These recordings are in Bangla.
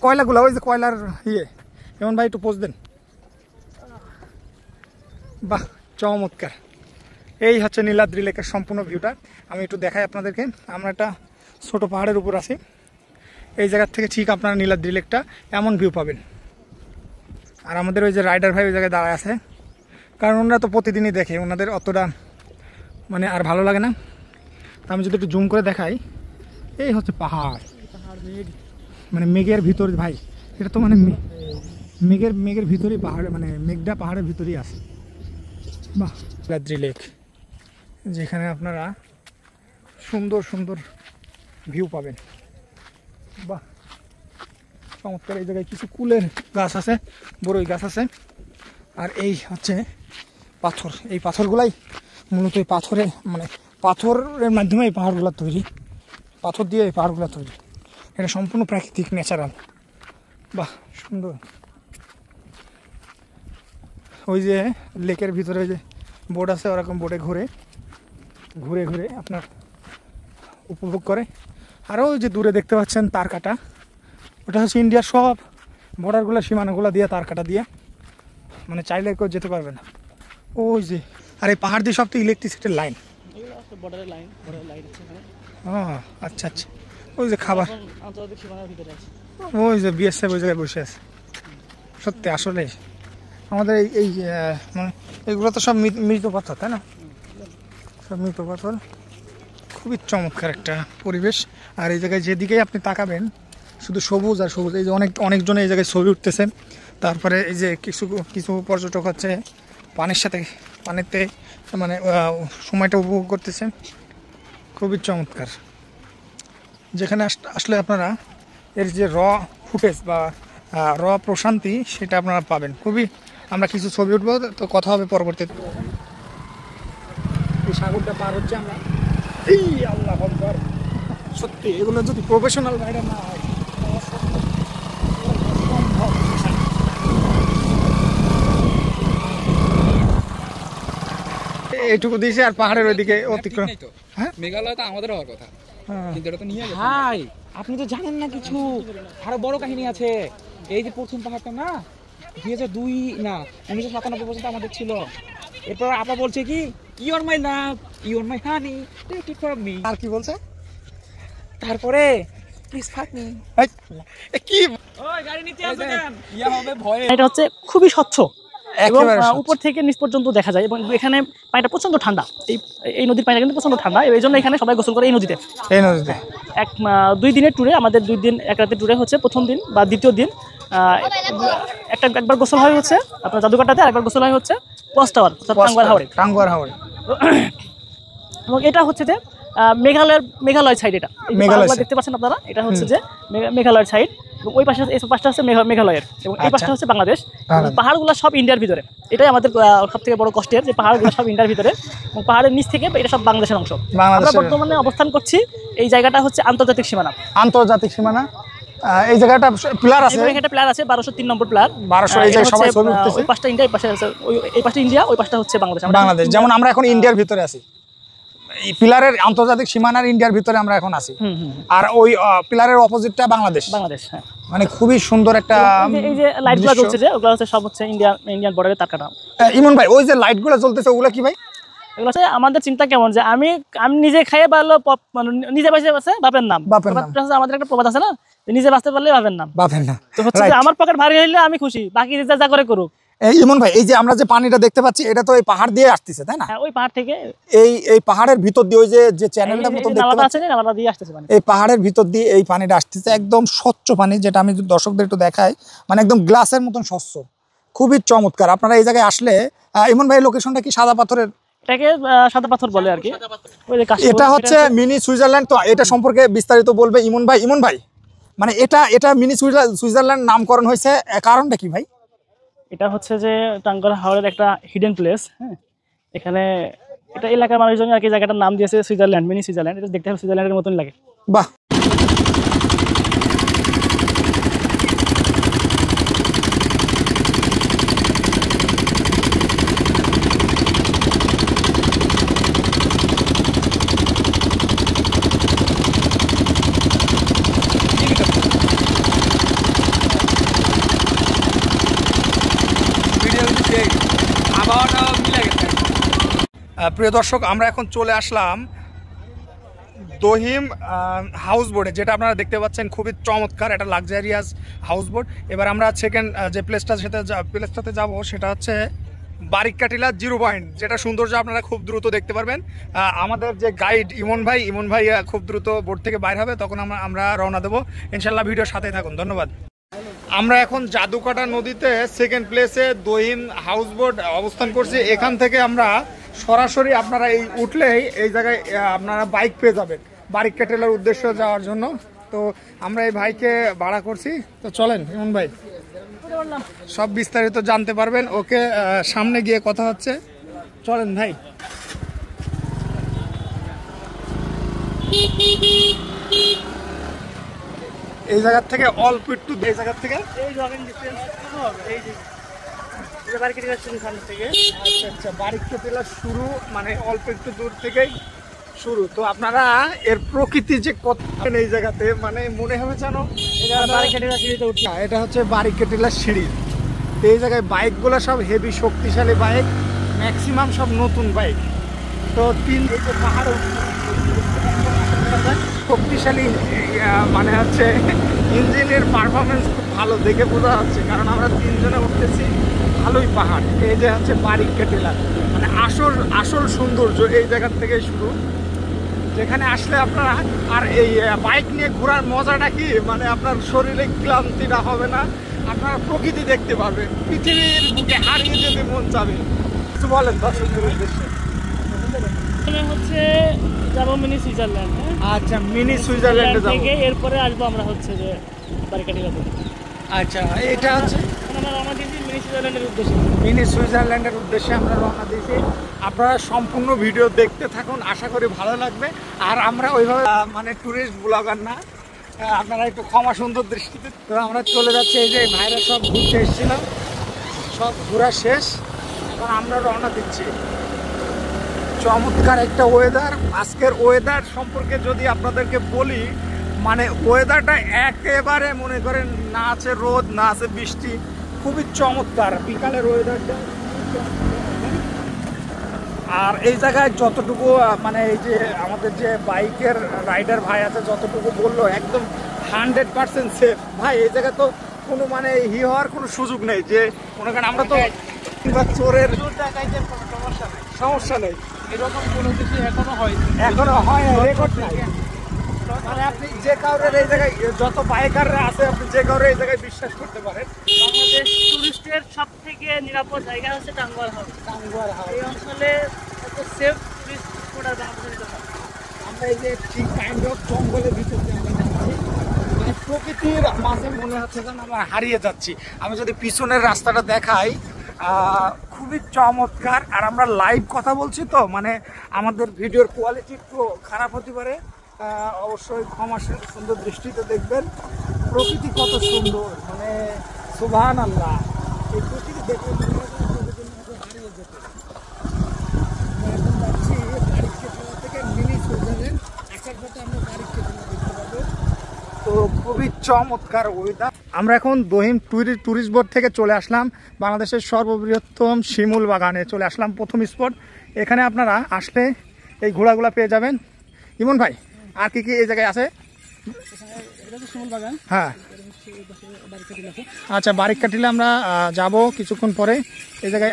কয়লাগুলো ওই যে কয়লার এমন ভাই একটু পোজ দেন। বাহ চমৎকার। এই হচ্ছে নীলাদ্রি লেকের সম্পূর্ণ ভিউটা। আমি একটু দেখাই আপনাদেরকে। আমরা একটা ছোট পাহাড়ের উপর আছি। এই জায়গার থেকে ঠিক আপনারা নীলাদ্রি লেকটা এমন ভিউ পাবেন। আর আমাদের ওই যে রাইডার ভাই ওই জায়গায় দাঁড়ায় আছে, কারণ ওনারা তো প্রতিদিনই দেখে, ওনাদের অতটা মানে আর ভালো লাগে না। আমি যদি একটু জুম করে দেখাই, এই হচ্ছে পাহাড়, মানে মেঘের ভিতর ভাই, এটা তো মানে মেঘের ভিতরেই পাহাড়ে, মানে মেঘটা পাহাড়ের ভিতরেই আছে। বাহ নীলাদ্রি লেক, যেখানে আপনারা সুন্দর সুন্দর ভিউ পাবেন। বাহ চমৎকার। এই জায়গায় কিছু কুলের গাছ আছে, বড়ই গাছ আছে। আর এই হচ্ছে পাথর, এই পাথরগুলাই মূলত এই পাথরে মানে পাথরের মাধ্যমে এই পাহাড়গুলো তৈরি, পাথর দিয়ে এই পাহাড়গুলো তৈরি। এটা সম্পূর্ণ প্রাকৃতিক, ন্যাচারাল। বাহ সুন্দর। ওই যে লেকের ভিতরে যে বোট আছে, ওরকম বোটে ঘুরে ঘুরে ঘুরে আপনার উপভোগ করে। আরও যে দূরে দেখতে পাচ্ছেন তার কাটা, ওটা হচ্ছে ইন্ডিয়ার সব বর্ডারগুলো, সীমানাগুলো দিয়ে তার কাটা দিয়ে, মানে চাইলে কেউ যেতে পারবে না। ওই যে আর এই পাহাড় দিয়ে সব তো ইলেকট্রিসিটির লাইন। ও আচ্ছা আচ্ছা। ওই যে খাবার, ওই যে বিএসএফ ওই জায়গায় বসে আছে। সত্যি আসলে আমাদের এই মানে এগুলো তো সব মৃত পাথর, তাই না? সব মৃত পাথর। খুবই চমৎকার একটা পরিবেশ। আর এই জায়গায় যেদিকেই আপনি তাকাবেন শুধু সবুজ আর সবুজ। এই যে অনেকজনে এই জায়গায় ছবি উঠতেছে। তারপরে এই যে কিছু পর্যটক হচ্ছে পানিতে মানে সময়টা উপভোগ করতেছে। খুবই চমৎকার। যেখানে আসলে আপনারা এর যে ফুটেজ বা প্রশান্তি সেটা আপনারা পাবেন। খুবই, আমরা কিছু ছবি উঠবো, তো কথা হবে পরবর্তীতে। এই সাগরটা পার হচ্ছে আমরা। এই আল্লাহ আকবার, সত্যি এগুলো যদি প্রফেশনাল রাইডার না হয়, এইটুকু দিয়েছে। আর পাহাড়ের ওইদিকে অতিক্রম। হ্যাঁ মেঘালয় তো আমাদের হওয়ার কথা, কিন্তু এটা তো নিয়ে গেছে। ভাই আপনি তো জানেন না কিছু, আরো বড় কাহিনী আছে। এই যে প্রথম পাহাড়টা না 2002 না 1997 পর্যন্ত আমাদের ছিল। এরপর আপা বলছে কি you're my love, you're my honey, take it from me. আর কি বলছে তারপরে প্লিজ ফাক মি। কি ওই গাড়ি নিচে আসো কেন? ইয়া হবে ভয়ে। এটা হচ্ছে খুবই স্বচ্ছ এবং উপর থেকে নিচ পর্যন্ত দেখা যায়। এবং এখানে পানিটা প্রচন্ড ঠান্ডা। এই নদীর পানিটা কিন্তু প্রচন্ড ঠান্ডা। এই জন্য এখানে সবাই গোসল করে এই নদীতে। 2 দিনের ট্যুরে, আমাদের 2 দিন 1 রাতের ট্যুরে হচ্ছে প্রথম দিন বা দ্বিতীয় দিন একবার গোসল হয় হচ্ছে আপনার জাদুঘরটাতে, আর একবার গোসল হয় হচ্ছে ওয়াচ টাওয়ার টাঙ্গুয়ার হাওরে। এবং এটা হচ্ছে যে মেঘালয় সাইড। এটা দেখতে পাচ্ছেন আপনারা, এটা হচ্ছে যে মেঘালয়ের সাইড। এবং ওই পাশটা হচ্ছে মেঘালয়ের, এবং এই পাশটা হচ্ছে বাংলাদেশ। পাহাড়গুলো সব ইন্ডিয়ার ভিতরে। এটাই আমাদের সব থেকে বড় কষ্টের, যে পাহাড়গুলো সব ইন্ডিয়ার ভিতরে এবং পাহাড়ের নিচ থেকে এটা সব বাংলাদেশের অংশ। আমরা বর্তমানে অবস্থান করছি, এই জায়গাটা হচ্ছে আন্তর্জাতিক সীমানা। এই জায়গাটা প্লার আছে, এটা প্লার আছে 1203 নম্বর প্লার। 1200 এই জায়গায় সবাই ছবি উঠতেছে। ওই পাশটা ইন্ডিয়া, এই পাশটা ইন্ডিয়া, ওই পাশটা হচ্ছে বাংলাদেশ। যেমন আমরা এখন ইন্ডিয়ার ভিতরে আছি, এই পিলারের আন্তর্জাতিক সীমানার ইন্ডিয়ার ভিতরে আমরা এখন আছি। আর ওই পিলারের অপোজিটটা বাংলাদেশ। হ্যাঁ, মানে খুবই সুন্দর একটা। এই যে লাইটগুলো জ্বলছে, যে ওগুলো হচ্ছে সব হচ্ছে ইন্ডিয়ান বর্ডারের তার কাটা। ইমন ভাই, ওই যে লাইটগুলো জ্বলতেছে ওগুলো কি ভাই? এগুলো হচ্ছে আমাদের চিন্তা কেমন, যে আমি নিজে খাইয়ে পারলো, নিজে বাঁচে বাপের নাম। আমাদের একটা প্রবাদ আছে না, নিজে বাঁচতে পারলে বাপের নাম। তো হচ্ছে আমার পকেট ভারী হইলে আমি খুশি, বাকি যা করে করুক। ইমন ভাই, এই যে আমরা যে পানিটা দেখতে পাচ্ছি, এটা তো এই পাহাড় দিয়ে আসতেছে, তাই না? ওই পাহাড় থেকে, এই পাহাড়ের ভিতর দিয়ে, ওই যে চ্যানেলটার মতো দেখতে পাচ্ছেন, নালাটা দিয়ে আসতেছে পানি। এই পাহাড়ের ভিতর দিয়ে এই পানিটা আসতেছে, একদম স্বচ্ছ পানি, যেটা আমি দর্শকদের একটু দেখাই, মানে একদম গ্লাসের মতন স্বচ্ছ। খুবই চমৎকার। আপনারা এই জায়গায় আসলে, ইমন ভাই লোকেশনটা কি? সাদা পাথরের, এটাকে সাদা পাথর বলে আর কি। এটা হচ্ছে মিনি সুইজারল্যান্ড। তো এটা সম্পর্কে বিস্তারিত বলবে ইমন ভাই। মানে এটা মিনি সুইজারল্যান্ড নামকরণ হয়েছে, কারণটা কি ভাই? এটা হচ্ছে যে টাঙ্গুয়ার হাওরের একটা হিডেন প্লেস। হ্যাঁ, এখানে এটা এলাকার মানুষজন আর কি জায়গাটার নাম দিয়েছে সুইজারল্যান্ড, মিনি সুইজারল্যান্ড। এটা দেখতে সুইজারল্যান্ডের মতন লাগে। বাহ। প্রিয় দর্শক, আমরা এখন চলে আসলাম দহিম হাউস বোটে, যেটা আপনারা দেখতে পাচ্ছেন খুবই চমৎকার, একটা লাক্সারিয়াস হাউস বোট। এবার আমরা সেকেন্ড যে প্লেসটাতে যাব সেটা হচ্ছে বারিককাটিলা 0 পয়েন্ট, যেটা সৌন্দর্য আপনারা খুব দ্রুত দেখতে পারবেন। আমাদের যে গাইড ইমন ভাই খুব দ্রুত বোট থেকে বাইর হবে, তখন আমরা রওনা দেবো। ইনশাল্লাহ ভিডিওর সাথে থাকুন, ধন্যবাদ। আমরা এখন জাদুকাটা নদীতে সেকেন্ড প্লেসে দহিম হাউস বোট অবস্থান করছি। এখান থেকে আমরা সরাসরি আপনারা উঠলেই এই জায়গায় আপনারা বাইক পেয়ে যাবেন বারিককাটিলার উদ্দেশ্যে যাওয়ার জন্য। তো আমরা এই ভাইকে ভাড়া করছি, তো চলেন ইমন ভাই, সব বিস্তারিত জানতে পারবেন। ওকে সামনে গিয়ে কথা হচ্ছে, চলেন ভাই। এই জায়গা থেকে অল্প একটু, এই জায়গা থেকে বারিককাটিলা শুরু, মানে অল্প একটু দূর থেকেই শুরু। তো আপনারা এর প্রকৃতি যে কত এই জায়গাতে, মানে মনে হবে যেন এটা হচ্ছে বারিককাটিলা সিঁড়ি। এই জায়গায় বাইকগুলো সব হেভি শক্তিশালী বাইক, ম্যাক্সিমাম সব নতুন বাইক। তো পাহাড় শক্তিশালী, মানে হচ্ছে ইঞ্জিনের পারফরমেন্স খুব ভালো দেখে বোঝা যাচ্ছে, কারণ আমরা 3 জনে উঠতেছি। ভালোই পাহাড়, এই যে হচ্ছে বারিককাটিলা, মানে আসল সৌন্দর্য এই জায়গার থেকে শুরু, যেখানে আসলে আপনারা আর এই বাইক নিয়ে ঘোরার মজাটা কি, মানে আপনার শরীরে ক্লান্তিটা হবে না, আপনারা প্রকৃতি দেখতে পারবেন, পৃথিবীর বুকে হারিয়ে যেতে মন চাবে। কিছু বলেন দর্শকদের উদ্দেশ্যে। হচ্ছে যাবো মিনি সুইজারল্যান্ড। আচ্ছা, মিনি সুইজারল্যান্ডে যাব, এরপরে আসবো আমরা হচ্ছে যে বারিককাটিলাতে। আচ্ছা, এটা হচ্ছে আমরা রওনা দিয়েছি মিনি সুইজারল্যান্ডের উদ্দেশ্যে। মিনি সুইজারল্যান্ডের উদ্দেশ্যে আমরা রওনা দিয়েছি। আপনারা সম্পূর্ণ ভিডিও দেখতে থাকুন, আশা করি ভালো লাগবে। আর আমরা ওইভাবে মানে ট্যুরিস্ট ব্লগার না, আপনারা একটু ক্ষমা সুন্দর দৃষ্টিতে। তো আমরা চলে যাচ্ছি, এই যে ভাইরা সব ঘুরতে এসেছিলাম, সব ঘোরা শেষ, এখন আমরা রওনা দিচ্ছি। চমৎকার একটা ওয়েদার। আজকের ওয়েদার সম্পর্কে যদি আপনাদেরকে বলি, মানে ওয়েদারটা একেবারে মনে করেন না আছে রোদ না আছে বৃষ্টি, খুবই চমৎকার বিকালের ওয়েদারটা। আর এই জায়গায় যতটুকু মানে এই যে আমাদের যে বাইকের রাইডার ভাই আছে যতটুকু বললো, একদম 100% সেফ ভাই। এই জায়গায় তো কোনো মানে হওয়ার কোনো সুযোগ নেই, যে মনে করেন আমরা তো চোরের সমস্যা নেই, এরকম কোনো কিছু এখনো হয় না, রেকর্ড নাই। মানে আপনি যে কাউরের এই জায়গায়, যত বাইকাররা আছে, আপনি যে কাউরে এই জায়গায় বিশ্বাস করতে পারেন। বাংলাদেশ টুরিস্টের সব থেকে নিরাপদ জায়গা হচ্ছে টাঙ্গুয়ার হাউস। এই অঞ্চলে সেফ টুরিস্ট স্পট আর বাংলাদেশের। আমরা এই যে ঠিক কাইন্ড অফ জঙ্গলের ভিতরে আমরা যাচ্ছি, মানে প্রকৃতির মাঝে মনে হচ্ছে যেন আমরা হারিয়ে যাচ্ছি। আমি যদি পিছনের রাস্তাটা দেখাই, খুবই চমৎকার। আর আমরা লাইভ কথা বলছি, তো মানে আমাদের ভিডিওর কোয়ালিটি একটু খারাপ হতে পারে, অবশ্যই ক্ষমা সুন্দর দৃষ্টিতে দেখবেন। প্রকৃতি কত সুন্দর, মানে সুবহানাল্লাহ। এই প্রকৃতি দেখলে হারিয়ে যেত। এখন যাচ্ছি বারিককাটিলা থেকে মিনি সুইজারল্যান্ড, আসার পথে আমরা বারিককাটিলা দেখতে পাবো। তো খুবই চমৎকার ওয়েদার। আমরা এখন দহিম ট্যুরিস্ট বোট থেকে চলে আসলাম বাংলাদেশের সর্ববৃহত্তম শিমুল বাগানে চলে আসলাম, প্রথম স্পট। এখানে আপনারা আসলে এই ঘোড়াগুলা পেয়ে যাবেন। ইমন ভাই, আর কি কি এই জায়গায় আছে? হ্যাঁ, আচ্ছা, বারিককাটিলা আমরা যাব কিছুক্ষণ পরে। এই জায়গায়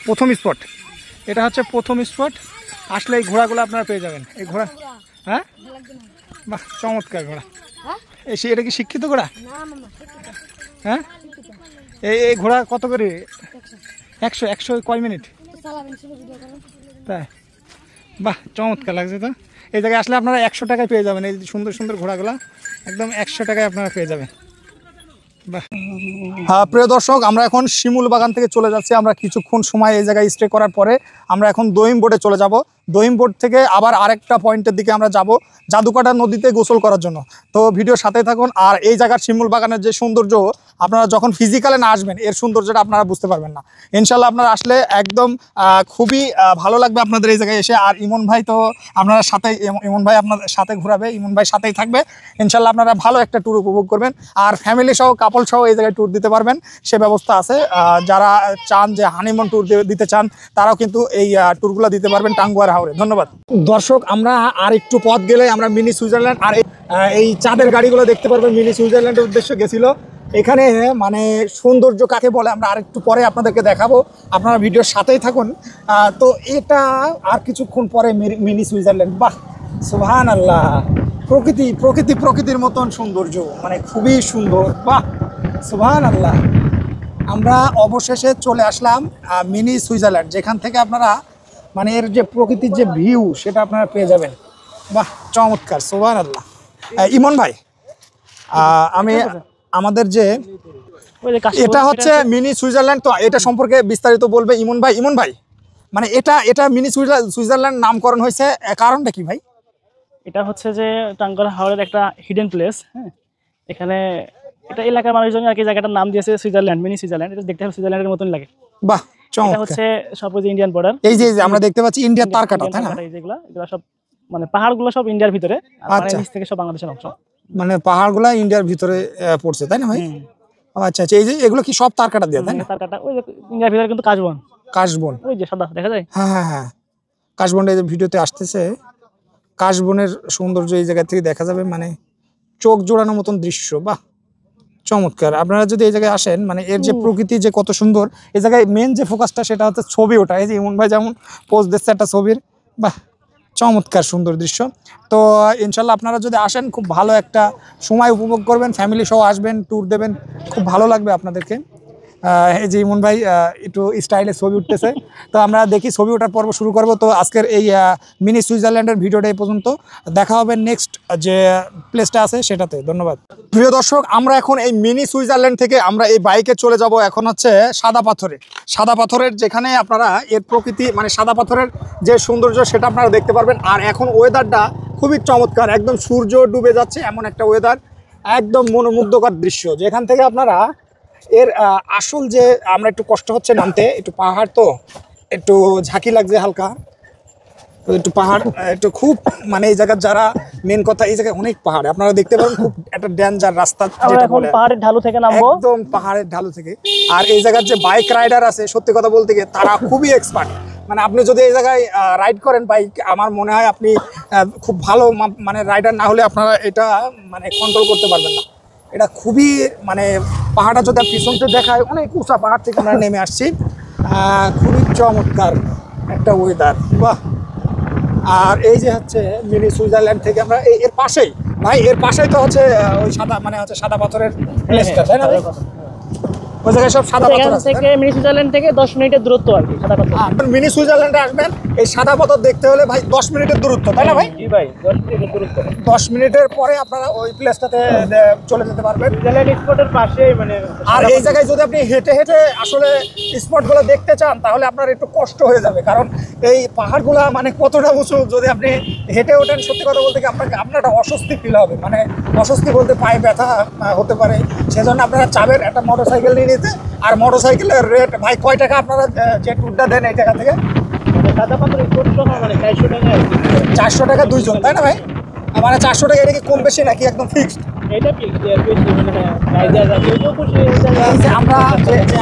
প্রথম স্পট, এটা হচ্ছে প্রথম স্পট। আসলে এই ঘোড়াগুলো আপনারা পেয়ে যাবেন। এই ঘোড়া, হ্যাঁ, বাহ, চমৎকার ঘোড়া। এটা কি শিক্ষিত ঘোড়া? হ্যাঁ, এই ঘোড়া কত করে? 100 কয় মিনিট? তাই, বাহ, চমৎকার লাগছে। তো এই জায়গায় আসলে আপনারা 100 টাকায় পেয়ে যাবেন এই সুন্দর সুন্দর ঘোড়াগুলা, একদম 100 টাকায় আপনারা পেয়ে যাবেন। বাহ। হ্যাঁ প্রিয় দর্শক, আমরা এখন শিমুল বাগান থেকে চলে যাচ্ছি। আমরা কিছুক্ষণ সময় এই জায়গায় স্টে করার পরে আমরা এখন দহিম বোটে চলে যাব। দহিম বোট থেকে আবার আরেকটা পয়েন্টের দিকে আমরা যাব জাদুকাটা নদীতে গোসল করার জন্য। তো ভিডিওর সাথে থাকুন। আর এই জায়গার শিমুল বাগানের যে সৌন্দর্য আপনারা যখন ফিজিক্যালে না আসবেন এর সৌন্দর্যটা আপনারা বুঝতে পারবেন না। ইনশাল্লাহ আপনারা আসলে একদম খুবই ভালো লাগবে আপনাদের এই জায়গায় এসে। আর ইমন ভাই তো আপনারা সাথে, ইমন ভাই আপনাদের সাথে ঘোরাবে, ইমন ভাই সাথেই থাকবে। ইনশাল্লাহ আপনারা ভালো একটা ট্যুর উপভোগ করবেন। আর ফ্যামিলি সহ, কাপল সহ এই জায়গায় ট্যুর দিতে পারবেন, সে ব্যবস্থা আছে। যারা চান যে হানিমুন ট্যুর দিতে চান তারাও কিন্তু এই ট্যুরগুলো দিতে পারবেন টাঙ্গুয়ার হাওরে। ধন্যবাদ দর্শক। আমরা আর একটু পথ গেলে আমরা মিনি সুইজারল্যান্ড আর এই চাঁদের গাড়িগুলো দেখতে পারবেন। মিনি সুইজারল্যান্ডের উদ্দেশ্যে গেছিল। এখানে মানে সৌন্দর্য কাকে বলে আমরা আরেকটু পরে আপনাদেরকে দেখাবো, আপনারা ভিডিওর সাথেই থাকুন। তো এটা আর কিছুক্ষণ পরে মিনি সুইজারল্যান্ড। বাহ, সুবহানাল্লাহ, প্রকৃতির মতন সৌন্দর্য, মানে খুবই সুন্দর। বাহ, সুবহানাল্লাহ। আমরা অবশেষে চলে আসলাম মিনি সুইজারল্যান্ড, যেখান থেকে আপনারা মানে এর যে প্রকৃতির যে ভিউ সেটা আপনারা পেয়ে যাবেন। বাহ, চমৎকার, সুবহানাল্লাহ। ইমন ভাই, আমি আমাদের যে এটা হচ্ছে মিনি সুইজারল্যান্ড, তো এটা সম্পর্কে বিস্তারিত বলবে ইমন ভাই। ইমন ভাই, মানে এটা মিনি সুইজারল্যান্ড নামকরণ হয়েছে, কারণটা কি ভাই? এটা হচ্ছে যে টাঙ্গুয়ার হাওরের একটা হিডেন প্লেস। হ্যাঁ, এখানে এটা এলাকার মানুষজন আর কি জায়গাটার নাম দিয়েছে সুইজারল্যান্ড, মিনি সুইজারল্যান্ড। এটা দেখতে সুইজারল্যান্ডের মতন লাগে। বাহ, চমৎকার। এটা হচ্ছে সব ইন্ডিয়ান বর্ডার। এই যে আমরা দেখতে পাচ্ছি ইন্ডিয়ার তার কাটা, তাই না? এগুলা সব মানে পাহাড়গুলো সব ইন্ডিয়ার ভিতরে, আর নিচ থেকে সব বাংলাদেশের অংশ। মানে পাহাড়গুলো ইন্ডিয়ার ভিতরে পড়ছে, তাই না ভাই? আচ্ছা আচ্ছা। এই যে এগুলো কি সব তার কাটা দিয়ে, তাই না? তার কাটা। ওই যে ইন্ডিয়ার ভিতরে কিন্তু কাশবন, ওই যে সাদা দেখা যায়। হ্যাঁ হ্যাঁ হ্যাঁ, কাশবনটা এই যে ভিডিওতে আসতেছে। কাশবনের সৌন্দর্য এই জায়গা থেকে দেখা যাবে, মানে চোখ জোড়ানোর মতন দৃশ্য। বাহ, চমৎকার। আপনারা যদি এই জায়গায় আসেন, মানে এর যে প্রকৃতি যে কত সুন্দর, এই জায়গায় মেন যে ফোকাসটা সেটা হচ্ছে ছবি ওঠা। এই যে ইমন ভাই যেমন পোজ দিচ্ছে একটা ছবির। বাহ, চমৎকার সুন্দর দৃশ্য। তো ইনশাল্লাহ আপনারা যদি আসেন খুব ভালো একটা সময় উপভোগ করবেন, ফ্যামিলি সহ আসবেন, ট্যুর দেবেন, খুব ভালো লাগবে আপনাদেরকে। এই যে ইমন ভাই একটু স্টাইলে ছবি উঠতেছে। তো আমরা দেখি ছবি ওঠার পর্ব শুরু করব। তো আজকের এই মিনি সুইজারল্যান্ডের ভিডিওটা এই পর্যন্ত। দেখা হবে নেক্সট যে প্লেসটা আছে সেটাতে। ধন্যবাদ প্রিয় দর্শক। আমরা এখন এই মিনি সুইজারল্যান্ড থেকে আমরা এই বাইকে চলে যাব এখন হচ্ছে সাদা পাথরের, যেখানে আপনারা এর প্রকৃতি মানে সাদা পাথরের যে সৌন্দর্য সেটা আপনারা দেখতে পারবেন। আর এখন ওয়েদারটা খুবই চমৎকার, একদম সূর্য ডুবে যাচ্ছে এমন একটা ওয়েদার, একদম মনোমুগ্ধকর দৃশ্য। যেখান থেকে আপনারা এর আসল যে আমরা একটু কষ্ট হচ্ছে নামতে, একটু পাহাড় তো একটু ঝাঁকি লাগছে হালকা, তো একটু পাহাড় একটু খুব মানে এই জায়গার যারা মেন কথা, এই জায়গায় অনেক পাহাড় আপনারা দেখতে পারেন, খুব একটা ডেঞ্জার রাস্তা, পাহাড়ের ঢালু থেকে নামবো, একদম পাহাড়ের ঢালু থেকে। আর এই জায়গার যে বাইক রাইডার আছে সত্যি কথা বলতে গিয়ে তারা খুবই এক্সপার্ট। মানে আপনি যদি এই জায়গায় রাইড করেন বাইক, আমার মনে হয় আপনি খুব ভালো মানে রাইডার না হলে আপনারা এটা মানে কন্ট্রোল করতে পারবেন না। এটা খুবই মানে পাহাড়টা যদি পিছনতে দেখায়, অনেক উঁচা পাহাড় থেকে আমরা নেমে আসছি। খুবই চমৎকার একটা ওয়েদার। বাহ। আর এই যে হচ্ছে মিনি সুইজারল্যান্ড থেকে আমরা এর পাশেই ভাই, এর পাশেই তো হচ্ছে ওই সাদা মানে হচ্ছে সাদা পাথরের প্লেসটা, তাই না? ওই জায়গায় সব সাদা পাথর আছে। মিনি সুইজারল্যান্ড থেকে 10 মিনিটের দূরত্ব আর কি সাদা পাথর। আপনি মিনি সুইজারল্যান্ডে আসবেন, এই সাদা পাথর দেখতে হলে ভাই 10 মিনিটের দূরত্ব, তাই না ভাই? জি ভাই, 10 মিনিটের দূরত্ব। 10 মিনিটের পরে আপনারা ওই প্লেসটাতে চলে যেতে পারবেন। সুইজারল্যান্ড স্পটের পাশেই মানে। আর এই জায়গায় যদি আপনি হেঁটে হেঁটে আসলে স্পটগুলো দেখতে চান তাহলে আপনার একটু কষ্ট হয়ে যাবে, কারণ এই পাহাড়গুলো মানে কতটা উঁচু। যদি আপনি হেঁটে ওঠেন সত্যি কথা বলতে আপনার একটা অস্বস্তি ফিল হবে, মানে অস্বস্তি বলতে পায়ে ব্যথা হতে পারে। সেজন্য আপনারা চাবেন একটা মোটরসাইকেল নিয়ে নিতে। আর মোটরসাইকেলের রেট ভাই কয় টাকা আপনারা যে ট্যুরটা দেন এই জায়গা থেকে? মানে 400 টাকা 2 জন, তাই না ভাই? মানে 400 টাকা, এটা কি কম বেশি নাকি একদম ফিক্সড?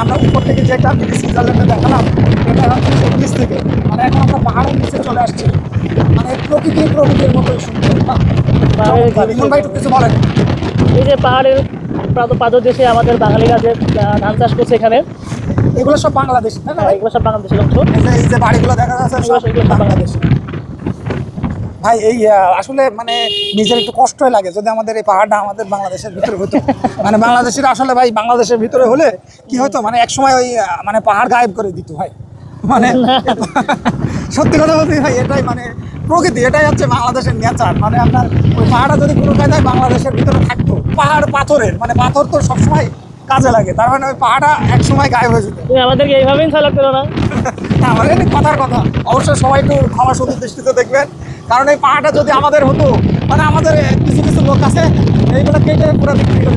আমরা উপর থেকে যেটা সুইজারল্যান্ডে দেখালাম এটা হচ্ছে নিচ থেকে, মানে এখন আমরা পাহাড়ের নিচে চলে আসছি। মানে প্রকৃতির মতোই সুন্দর। ভাই একটু কিছু বলেন। এই যে পাহাড়ের পাদদেশে আমাদের বাঙালিরা যে ধান চাষ করছে এখানে, এগুলো সব বাংলাদেশ, তাই না? এগুলো সব বাংলাদেশের অংশ। এই যে বাড়িগুলো দেখা যাচ্ছে সব বাংলাদেশ। ভাই এই আসলে মানে নিজের একটু কষ্টই লাগে যদি আমাদের এই পাহাড়টা আমাদের বাংলাদেশের ভিতরে হতো। মানে বাংলাদেশের আসলে ভাই বাংলাদেশের ভিতরে হলে কি হতো, মানে একসময় ওই মানে পাহাড় গায়েব করে দিত ভাই। মানে সত্যি কথা বলতে ভাই এটাই মানে প্রকৃতি, এটাই হচ্ছে বাংলাদেশের নেচার। মানে আপনার ওই পাহাড়টা যদি কোনো কায়দায় বাংলাদেশের ভিতরে থাকতো, পাহাড় পাথরের, মানে পাথর তো সবসময় কাজে লাগে, তার মানে ওই পাহাড়টা একসময় গায়েব হয়ে যেত। আমাদেরকে এইভাবেই চালাক করো না? মানে কথার কথা। অবশ্যই সবাই একটু ক্ষমা সুন্দর দৃষ্টিতে দেখবেন, কারণ এই পাহাড়টা যদি আমাদের হতো, মানে আমাদের কিছু লোক আছে এইগুলো কেটে পুরো বিক্রি করে।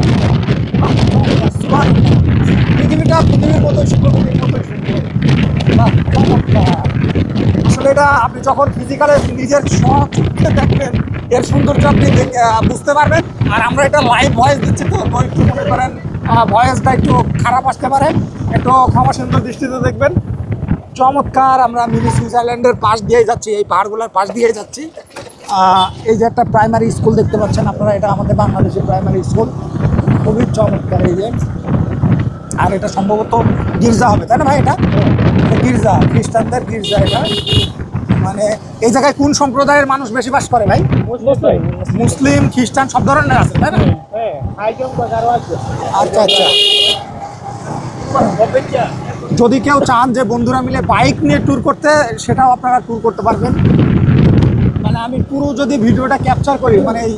এটা আপনি যখন ফিজিক্যালে নিজের চোখে দেখবেন এর সৌন্দর্য আপনি বুঝতে পারবেন। আর আমরা এটা লাইভ ভয়েস দিচ্ছি, তো একটু মনে করেন ভয়েসটা একটু খারাপ আসতে পারে, একটু ক্ষমা সুন্দর দৃষ্টিতে দেখবেন। চমৎকার, আমরা মিনি সুইজারল্যান্ডের পাশ দিয়ে যাচ্ছি, এই পাহাড়গুলোর পাশ দিয়ে যাচ্ছি। এই যে একটা প্রাইমারি স্কুল দেখতে পাচ্ছেন আপনারা, এটা আমাদের বাংলাদেশের প্রাইমারি স্কুল, খুবই চমৎকার। এই যে, আর এটা সম্ভবত গির্জা হবে, তাই না ভাই? এটা গির্জা, খ্রিস্টানদের গির্জা এটা। মানে এই জায়গায় কোন সম্প্রদায়ের মানুষ বেশি বাস করে ভাই? মুসলিম, খ্রিস্টান সব ধরনের আছে, তাই না? আচ্ছা আচ্ছা। যদি কেউ চান যে বন্ধুরা মিলে বাইক নিয়ে ট্যুর করতে, সেটাও আপনারা ট্যুর করতে পারবেন। মানে আমি পুরো যদি ভিডিওটা ক্যাপচার করি, মানে এই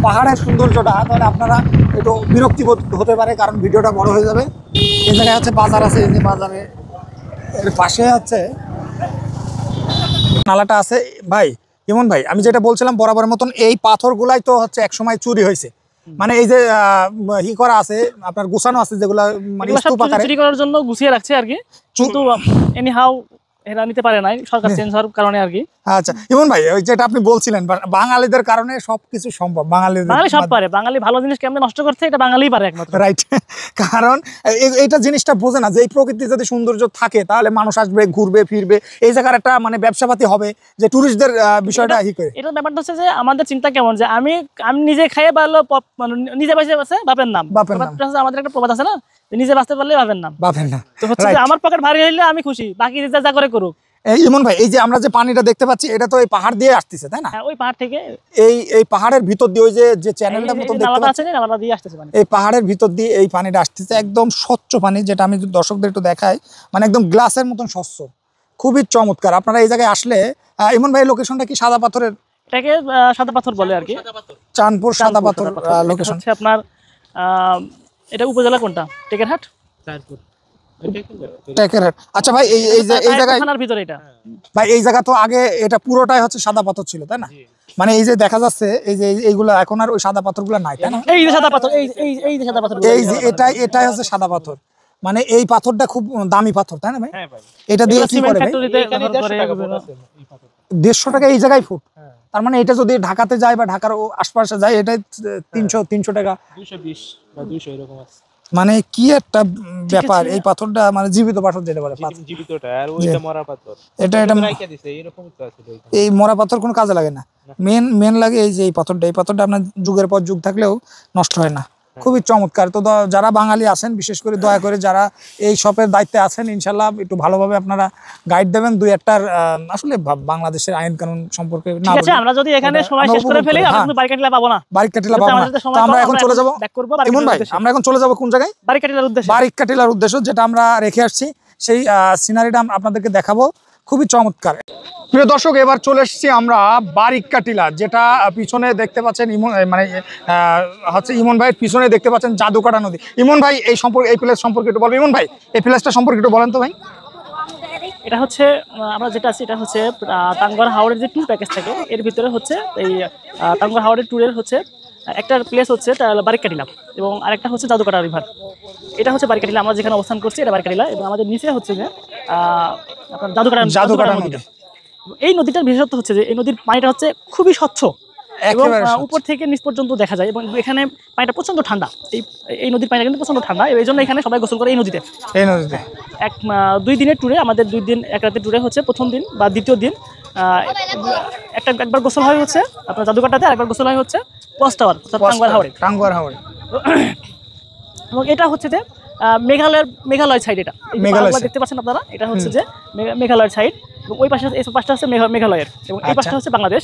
পাহাড়ের সৌন্দর্যটা, তাহলে আপনারা একটু বিরক্তিবোধ হতে পারে, কারণ ভিডিওটা বড় হয়ে যাবে। এই জায়গায় হচ্ছে বাজার আছে, এই যে বাজারে এর পাশে হচ্ছে নালাটা আছে। ভাই ইমন ভাই, আমি যেটা বলছিলাম বরাবরের মতন, এই পাথরগুলাই তো হচ্ছে একসময় চুরি হয়েছে। মানে এই যে ই করা আছে আপনার, গোছানো আছে যেগুলা, মানে চুরি করার জন্য গুছিয়ে রাখছে আর কি, কিন্তু এনি হাউ এরা নিতে পারে নাই, সরকার চেঞ্জ হওয়ার কারণে আর কি। আচ্ছা ইমন ভাই, ওই যেটা আপনি বলছিলেন বাঙালিদের কারণে সবকিছু সম্ভব, বাঙালি সব পারে, বাঙালি ভালো জিনিস কেমনে নষ্ট করতে এটা বাঙালিই পারে একমাত্র, রাইট। কারণ এইটা জিনিসটা বোঝে না যে এই প্রকৃতি যদি সৌন্দর্য থাকে তাহলে মানুষ আসবে, ঘুরবে ফিরবে, এই জায়গার একটা মানে ব্যবসাপাতি হবে, যে টুরিস্টদের বিষয়টা ই করে। এটা ব্যাপারটা হচ্ছে যে আমাদের চিন্তা কেমন, যে আমি নিজে খাইয়ে পারলো, নিজে বাঁচতে পারছে বাপের নাম, আমাদের একটা প্রবাদ আছে না, নিজে বাঁচতে পারলে বাপের নাম, বাপের নাম। তো হচ্ছে যে আমার পকেট ভারী হইলে আমি খুশি, বাকি যা করে করুক। ইমন ভাই, এই যে আমরা যে পানিটা দেখতে পাচ্ছি, এটা তো এই পাহাড় দিয়ে আসতেছে, তাই না? ওই পাহাড় থেকে, এই পাহাড়ের ভিতর দিয়ে, ওই যে চ্যানেলটা মতো দেখতে পাচ্ছেন, নালাটা দিয়ে আসতেছে, এই পাহাড়ের ভিতর দিয়ে এই পানিটা আসতেছে, একদম স্বচ্ছ পানি, যেটা আমি দর্শকদের একটু দেখাই, মানে একদম গ্লাসের মতন স্বচ্ছ, খুবই চমৎকার। আপনারা এই জায়গায় আসলে, ইমন ভাই লোকেশনটা কি? সাদা পাথরের, এটাকে সাদা পাথর বলে আর কি, চাঁদপুর সাদা পাথর লোকেশন হচ্ছে আপনার। এটা উপজেলা কোনটা? টেকেরহাট, চাঁদপুর, টেকেরহাট। আচ্ছা ভাই, এই জায়গায় থানার ভিতরে এটা ভাই, এই জায়গা তো আগে এটা পুরোটাই হচ্ছে সাদা পাথর ছিল, তাই না? মানে এই যে দেখা যাচ্ছে, এই যে এইগুলো এখন আর ওই সাদা পাথরগুলো নাই, তাই না? এই যে সাদা পাথর, এই যে সাদা পাথর, এই যে এটাই হচ্ছে সাদা পাথর। মানে এই পাথরটা খুব দামি পাথর, তাই না ভাই? এটা দিয়ে কি করে ভাই? 150 টাকা এই জায়গায় ফুট। তার মানে এটা যদি ঢাকাতে যায় বা ঢাকার আশপাশে যায়, এটা 300 টাকা, 220 বা 200 এরকম আছে। মানে কি একটা ব্যাপার। এই পাথরটা মানে জীবিত পাথর যেটা বলে, জীবিতটা, আর ওইটা মরা পাথর। এটা রাইখা দিছে, এরকম তো আছে। এই মরা পাথর কোনো কাজে লাগে না, মেন লাগে এই যে এই পাথরটা। এই পাথরটা আপনার যুগের পর যুগ থাকলেও নষ্ট হয় না, খুবই চমৎকার। তো যারা বাঙালি আছেন, বিশেষ করে দয়া করে যারা এই শপের দায়িত্বে আছেন, ইনশাল্লাহ একটু ভালোভাবে আপনারা গাইড দেবেন। দুই একটার আসলে বাংলাদেশের আইন কানুন সম্পর্কে না, আমরা যদি এখানে সময় শেষ করে ফেলি, আমরা কিন্তু বারিকাটিলা পাবো না, বারিকাটিলা পাবো না। তো আমরা এখন চলে যাব, ইমন ভাই, আমরা এখন চলে যাব কোন জায়গায়? বারিকাটিলার উদ্দেশ্যে। বারিকাটিলার উদ্দেশ্য, যেটা আমরা রেখে আসছি, সেই সিনারিটা আপনাদেরকে দেখাবো, খুবই চমৎকার। প্রিয় দর্শক, এবার চলে এসেছি আমরা বারিকাটিলা, যেটা পিছনে দেখতে পাচ্ছেন, মানে হচ্ছে ইমন ভাইয়ের পিছনে দেখতে পাচ্ছেন জাদুকাটা নদী। ইমন ভাই, এই প্লেস সম্পর্কে একটু বলবেন? ইমন ভাই, এই প্লেসটা সম্পর্কে একটু বলেন তো ভাই। এটা হচ্ছে আমরা যেটা আছি, এটা হচ্ছে টাঙ্গুয়ার হাওড়ের যে ট্যুর প্যাকেজ থাকে, এর ভিতরে হচ্ছে এই টাঙ্গুয়ার হাওড়ের ট্যুরের হচ্ছে একটা প্লেস হচ্ছে বারিকাটিলা, এবং আরেকটা হচ্ছে জাদুকাটা রিভার। এটা হচ্ছে বারিকাটিলা, আমরা যেখানে অবস্থান করছি এটা বারিকাটিলা, এবং আমাদের নিচে হচ্ছে যে আপনার জাদুকাটা নদীটা। এই নদীটার বিশেষত্ব হচ্ছে যে এই নদীর পানিটা হচ্ছে খুবই স্বচ্ছ, এবং উপর থেকে নিচ পর্যন্ত দেখা যায়, এবং এখানে পানিটা প্রচন্ড ঠান্ডা। এই নদীর পানিটা কিন্তু প্রচন্ড ঠান্ডা, এই জন্য এখানে সবাই গোসল করে এই নদীতে। 2 দিনের ট্যুরে, আমাদের 2 দিন 1 রাতের ট্যুরে হচ্ছে প্রথম দিন বা দ্বিতীয় দিন একবার গোসল হয় হচ্ছে আপনার জাদুকাটাতে, আর একবার গোসল হয় হচ্ছে ওয়াচ টাওয়ার, টাঙ্গুয়ার হাওড়ে। এবং এটা হচ্ছে যে মেঘালয়ের সাইড, এটা দেখতে পাচ্ছেন আপনারা, এটা হচ্ছে যে মেঘালয়ের সাইড, এবং ওই পাশে, এই পাশটা হচ্ছে মেঘালয়ের, এবং এই পাশটা হচ্ছে বাংলাদেশ।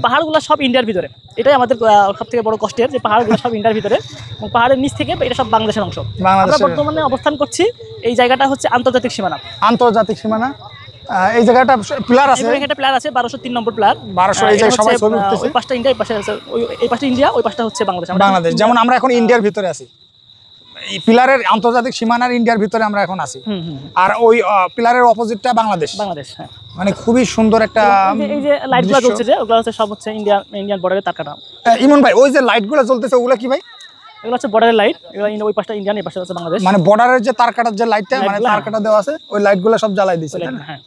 পাহাড়গুলো সব ইন্ডিয়ার ভিতরে, এটাই আমাদের সব থেকে বড় কষ্টের, যে পাহাড়গুলো সব ইন্ডিয়ার ভিতরে, এবং পাহাড়ের নিচ থেকে এটা সব বাংলাদেশের অংশ। আমরা বর্তমানে অবস্থান করছি, এই জায়গাটা হচ্ছে আন্তর্জাতিক সীমানা। এই জায়গাটা পিলার আছে, এখানে পিলার আছে 1203 নম্বর পিলার, 1200। এই জায়গায় সবাই ছবি উঠতেছে। ওই পাশটা ইন্ডিয়া, এই পাশটা ইন্ডিয়া, ওই পাশটা হচ্ছে বাংলাদেশ। যেমন আমরা এখন ইন্ডিয়ার ভিতরে আছি, এই পিলারের আন্তর্জাতিক সীমানার ইন্ডিয়ার ভিতরে আমরা এখন আছি, আর ওই পিলারের অপোজিটটা বাংলাদেশ। হ্যাঁ, মানে খুবই সুন্দর একটা। এই যে লাইটগুলো জ্বলছে, যে ওগুলো হচ্ছে সব হচ্ছে ইন্ডিয়ান বর্ডারের তার কাটা। ইমন ভাই, ওই যে লাইটগুলো জ্বলতেছে ওগুলো কি ভাই? এগুলো হচ্ছে বর্ডারের লাইট, এগুলো ওই পাশটা ইন্ডিয়ান, এই পাশে হচ্ছে বাংলাদেশ। মানে বর্ডারের যে তার কাটার যে লাইটটা, মানে তার কাটা দেওয়া আছে, ওই লাইটগুলো সব জ্বালাই দিয়েছে। হ্যাঁ,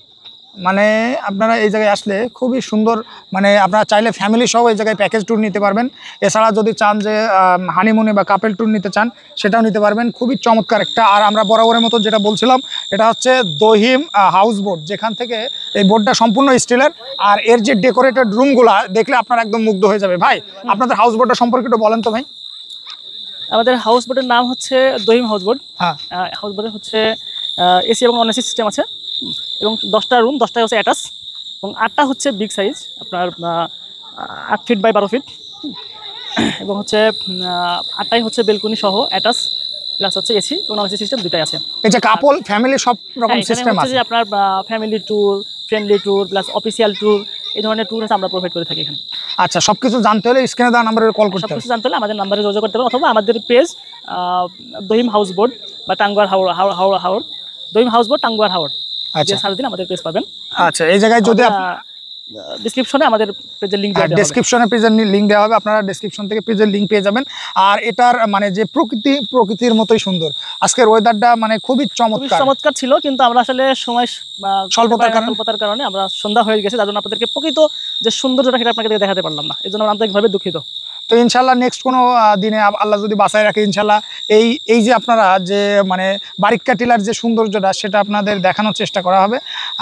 মানে আপনারা এই জায়গায় আসলে খুবই সুন্দর, মানে আপনারা চাইলে ফ্যামিলি সহ এই জায়গায় প্যাকেজ ট্যুর নিতে পারবেন। এছাড়া যদি চান যে হানিমুনে বা কাপেল ট্যুর নিতে চান সেটাও নিতে পারবেন। খুবই চমৎকার একটা। আর আমরা বরাবরের মতো যেটা বলছিলাম, এটা হচ্ছে দহিম হাউস বোট, যেখান থেকে এই বোটটা সম্পূর্ণ স্টিলের। আর এর যে ডেকোরেটেড রুমগুলা দেখলে আপনারা একদম মুগ্ধ হয়ে যাবে। ভাই আপনাদের হাউস বোটটা সম্পর্কে একটু বলেন তো ভাই। আমাদের হাউস বোটের নাম হচ্ছে দহিম হাউস বোট। হ্যাঁ, হাউস বোটে হচ্ছে এসি এবং নন এসি সিস্টেম আছে, এবং 10টা রুম, 10টাই হচ্ছে অ্যাটাচ, এবং 8টা হচ্ছে বিগ সাইজ, আপনার 8 ফিট বাই 12 ফিট, এবং হচ্ছে 8টাই হচ্ছে বেলকনি সহ অ্যাটাচ, প্লাস হচ্ছে এসি এবং নন এসি সিস্টেম দুটাই আছে। এই যে কাপল ফ্যামিলি সব রকম সিস্টেম আছে, যে আপনার family tour, friendly tour, plus official tour, এই ধরনের ট্যুর আছে আমরা প্রোভাইড করে থাকি এখানে। আচ্ছা, সবকিছু জানতে হলে স্ক্রিনে দেওয়া নাম্বারে কল করতে হবে। সবকিছু জানতে হলে আমাদের নাম্বারে যোগাযোগ করতে হবে, অথবা আমাদের পেজ দহিম হাউস বোট বা টাঙ্গুয়ার হাওড়, দহিম হাউস বোট টাঙ্গুয়ার হাওড়, আচ্ছা সারা দিন আমাদের পেজ পাবেন। আচ্ছা, এই জায়গায় যদি ডেসক্রিপশনে আমাদের পেজের লিংক দেওয়া হবে, ডেসক্রিপশনে পেজের লিংক দেওয়া হবে, আপনারা ডেসক্রিপশন থেকে পেজের লিংক পেয়ে যাবেন। আর এটার মানে যে প্রকৃতির মতোই সুন্দর। আজকের ওয়েদারটা মানে খুবই চমৎকার ছিল, কিন্তু আমরা আসলে সময় স্বল্পতার কারণে আমরা সন্ধ্যা হয়ে গেছে, যার জন্য আপনাদেরকে প্রকৃত যে সৌন্দর্যটা সেটা আপনাকে দেখাতে পারলাম না, এই জন্য আমরা আন্তরিকভাবে দুঃখিত। তো ইনশাল্লাহ নেক্সট কোনো দিনে আল্লাহ যদি বাঁচায় রাখে, ইনশাল্লাহ এই যে আপনারা যে মানে বারিক্কা টিলার যে সৌন্দর্যটা সেটা আপনাদের দেখানোর চেষ্টা করা হবে।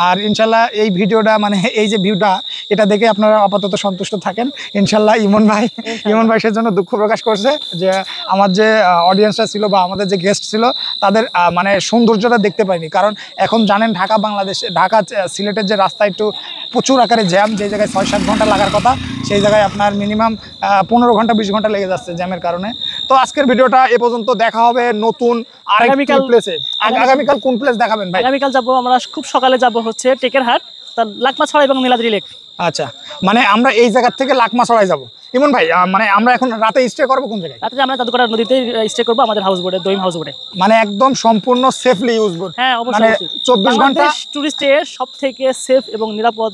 আর ইনশাল্লাহ এই ভিডিওটা মানে এই যে ভিউটা, এটা দেখে আপনারা আপাতত সন্তুষ্ট থাকেন ইনশাল্লাহ। ইমন ভাই সেজন্য দুঃখ প্রকাশ করছে যে আমার যে অডিয়েন্সটা ছিল বা আমাদের যে গেস্ট ছিল তাদের মানে সৌন্দর্যটা দেখতে পাইনি। কারণ এখন জানেন ঢাকা সিলেটের যে রাস্তা একটু প্রচুর আকারে জ্যাম, যে জায়গায় 6-7 ঘন্টা লাগার কথা সেই জায়গায় আপনার মিনিমাম 15 ঘন্টা 20 ঘন্টা লেগে যাচ্ছে জ্যামের কারণে। তো আজকের ভিডিওটা এ পর্যন্ত। দেখা হবে নতুন আরেকটি প্লেসে। আগামীকাল কোন প্লেস দেখাবেন ভাই? আগামীকাল যাবো আমরা, খুব সকালে যাবো হচ্ছে টেকেরহাট, তার লাকমাছড়া এবং নীলাদ্রি লেক। আচ্ছা, মানে আমরা এই জায়গা থেকে লাকমাছড়ায় যাবো। ইমন ভাই, মানে আমরা এখন রাতে স্টে করবো কোন জায়গায়? রাতে আমরা জাদুকাটা নদীতে স্টে করবো, আমাদের হাউস বোটে, দহিম হাউস বোটে। মানে একদম সম্পূর্ণ সেফলি ইউজ বোট? হ্যাঁ অবশ্যই, মানে 24 ঘন্টা টুরিস্টের সবথেকে সেফ এবং নিরাপদ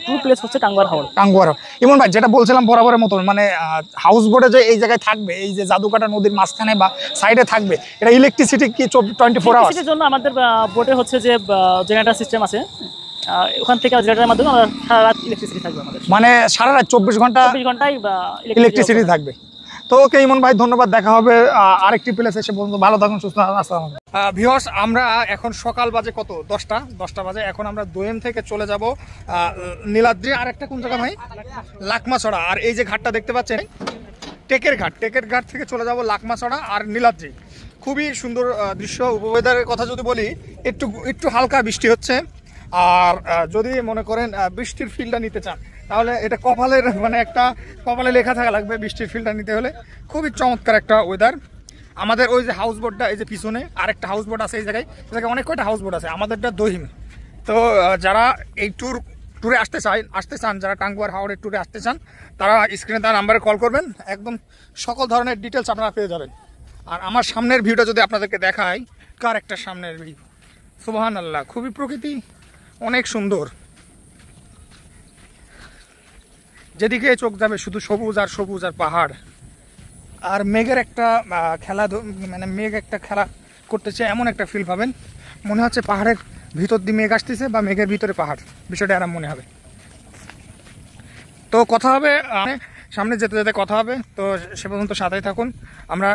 ট্যুর প্লেস হচ্ছে টাঙ্গুয়ার হাওড়। ইমন ভাই, যেটা বলছিলাম বরাবরের মতন, মানে হাউস বোটে যে এই জায়গায় থাকবে, এই যে জাদুকাটা নদীর মাঝখানে বা সাইডে থাকবে, এটা ইলেকট্রিসিটি কি 24 আওয়ার্স? এর জন্য আমাদের বোটে হচ্ছে যে জেনারেটর সিস্টেম আছে, ওখান থেকে জেনারেটরের মাধ্যমে আমরা সারা রাত ইলেকট্রিসিটি থাকবে আমাদের। মানে সারা রাত 24 ঘন্টায় ইলেকট্রিসিটি থাকবে। তো ওকে ইমন ভাই, ধন্যবাদ। দেখা হবে আরেকটি প্লেস এসে পর্যন্ত। ভালো থাকুন, সুস্থ থাকুন। আসসালামু আলাইকুম ভিউয়ার্স, আমরা এখন সকাল বাজে কত? 10টা বাজে। এখন আমরা দোয়েম থেকে চলে যাব নীলাদ্রি। আর একটা কোন জায়গা ভাই? লাকমাছড়া। আর এই যে ঘাটটা দেখতে পাচ্ছেন, টেকের ঘাট থেকে চলে যাব লাকমাছড়া আর নীলাদ্রি। খুবই সুন্দর দৃশ্য। ওয়েদারের কথা যদি বলি, একটু হালকা বৃষ্টি হচ্ছে। আর যদি মনে করেন বৃষ্টির ফিলটা নিতে চান, তাহলে এটা কপালে লেখা থাকা লাগবে বৃষ্টির ফিলটা নিতে হলে। খুবই চমৎকার একটা ওয়েদার। আমাদের ওই যে হাউস বোটটা, এই যে পিছনে আরেকটা হাউস বোট আছে, এই জায়গায় অনেক কয়টা হাউস বোট আছে, আমাদেরটা দহিম। তো যারা এই ট্যুরে আসতে চান, যারা টাঙ্গুয়ার হাওড়ের ট্যুরে আসতে চান, তারা স্ক্রিনে তার নাম্বারে কল করবেন। একদম সকল ধরনের ডিটেলস আপনারা পেয়ে যাবেন। আর আমার সামনের ভিউটা যদি আপনাদেরকে দেখাই, কার একটা সামনের ভিউ, সুবহানাল্লাহ, খুবই প্রকৃতি অনেক সুন্দর। যেদিকে চোখ যাবে শুধু সবুজ আর পাহাড়। আর মেঘের একটা মেঘ একটা খেলা করতেছে, এমন একটা ফিল পাবেন, মনে হচ্ছে পাহাড়ের ভিতর দিয়ে মেঘ আসতেছে বা মেঘের ভিতরে পাহাড়, বিষয়টা আরাম মনে হবে। তো কথা হবে, সামনে যেতে যেতে কথা হবে। তো সে পর্যন্ত সাথেই থাকুন। আমরা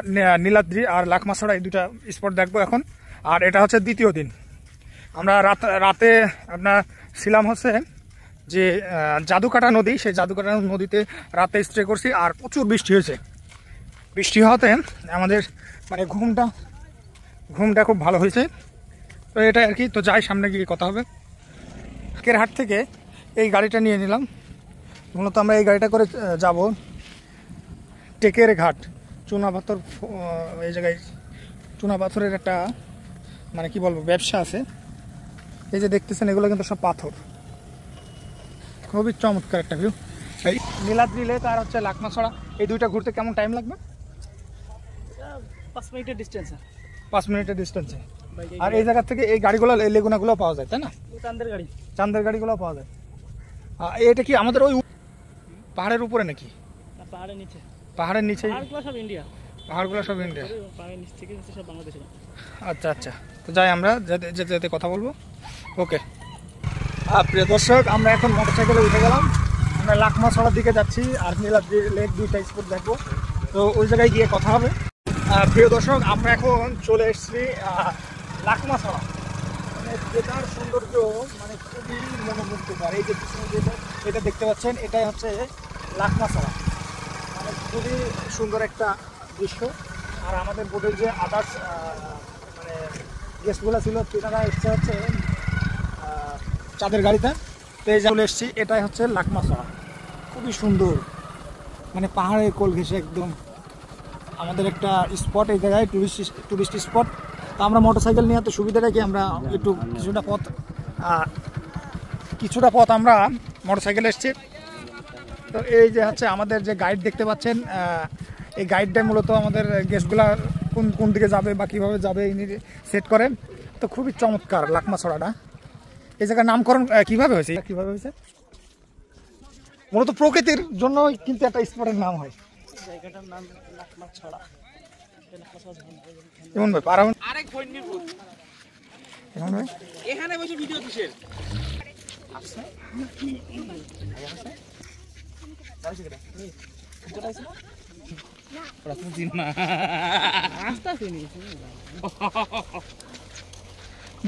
নীলাদ্রি আর লাকমাছড়া এই দুটা স্পট দেখবো এখন। আর এটা হচ্ছে দ্বিতীয় দিন। আমরা রাতে আপনার ছিলাম হচ্ছে যে জাদুকাটা নদী, সেই জাদুকাটা নদীতে রাতে স্টে করছি। আর প্রচুর বৃষ্টি হয়েছে। বৃষ্টি হওয়াতে আমাদের মানে ঘুমটা খুব ভালো হয়েছে। তো এটা আর কি। তো যাই, সামনে গিয়ে কথা হবে। টেকেরহাট থেকে এই গাড়িটা নিয়ে নিলাম। মূলত আমরা এই গাড়িটা করে যাব টেকের ঘাট। চুনাপাথর, এই জায়গায় চুনাপাথরের একটা মানে কি বলবো ব্যবসা আছে। এই যে দেখতেছেন, এগুলো কিন্তু সব পাথর। খুবই চমৎকার একটা ভিউ। এই নীলাদ্রি লেক আর হচ্ছে লাকমাছড়া, এই দুইটা ঘুরতে কেমন টাইম লাগবে? 5 মিনিটের ডিস্টেন্সে। 5 মিনিটের ডিস্টেন্সে। আর এই জায়গা থেকে এই গাড়িগুলো, এই লেগুনাগুলো পাওয়া যায়, তাই না? চাঁদের গাড়িগুলো পাওয়া যায়। এটা কি আমাদের ওই পাহাড়ের উপরে নাকি? পাহাড়ের নিচে। পাহাড়গুলো সব ইন্ডিয়া। আচ্ছা। তো যাই, আমরা যেতে কথা বলবো। ওকে। প্রিয় দর্শক, আমরা এখন মোটরসাইকেলে উঠে গেলাম, আমরা লাকমাছড়ার দিকে যাচ্ছি আর নীলাদ্রি লেক দুইটা স্পট দেখবো, তো ওই জায়গায় গিয়ে কথা হবে। প্রিয় দর্শক, আমরা এখন চলে এসেছি লাকমাছড়া, মানে যেটার সৌন্দর্য মানে খুবই মনোমুগ্ধকর। এই যে পিছনে যেটা এটা দেখতে পাচ্ছেন, এটাই হচ্ছে লাকমাছড়া, মানে খুবই সুন্দর একটা দৃশ্য। আর আমাদের বোটের যে আদার্স মানে গেস্টগুলো ছিল, তেনারা এসছে হচ্ছে চাঁদের গাড়িতে, তো এই চলে এসেছি। এটাই হচ্ছে লাকমাছড়া, খুবই সুন্দর, মানে পাহাড়ের কোল ঘেঁষে একদম আমাদের একটা স্পট এই জায়গায়, টুরিস্ট স্পট। তো আমরা মোটরসাইকেল নিয়ে তো সুবিধাটা কি, আমরা একটু কিছুটা পথ আমরা মোটরসাইকেলে এসেছি। তো এই যে হচ্ছে আমাদের যে গাইড দেখতে পাচ্ছেন, এই গাইডটা মূলত আমাদের গেস্টগুলা কোন কোন দিকে যাবে বা কীভাবে যাবে ইনি সেট করেন। তো খুবই চমৎকার লাকমাছড়াটা। এই জায়গার নামকরণ কীভাবে হয়েছে, মূলত প্রকৃতির জন্য কিন্তু একটা স্পটের নাম হয়। জায়গাটার নাম লাকমাছড়া। এমন ভাই পারাউন আরেক বন্যের ভূত এমন ভাই এখানে বসে ভিডিও কিসের?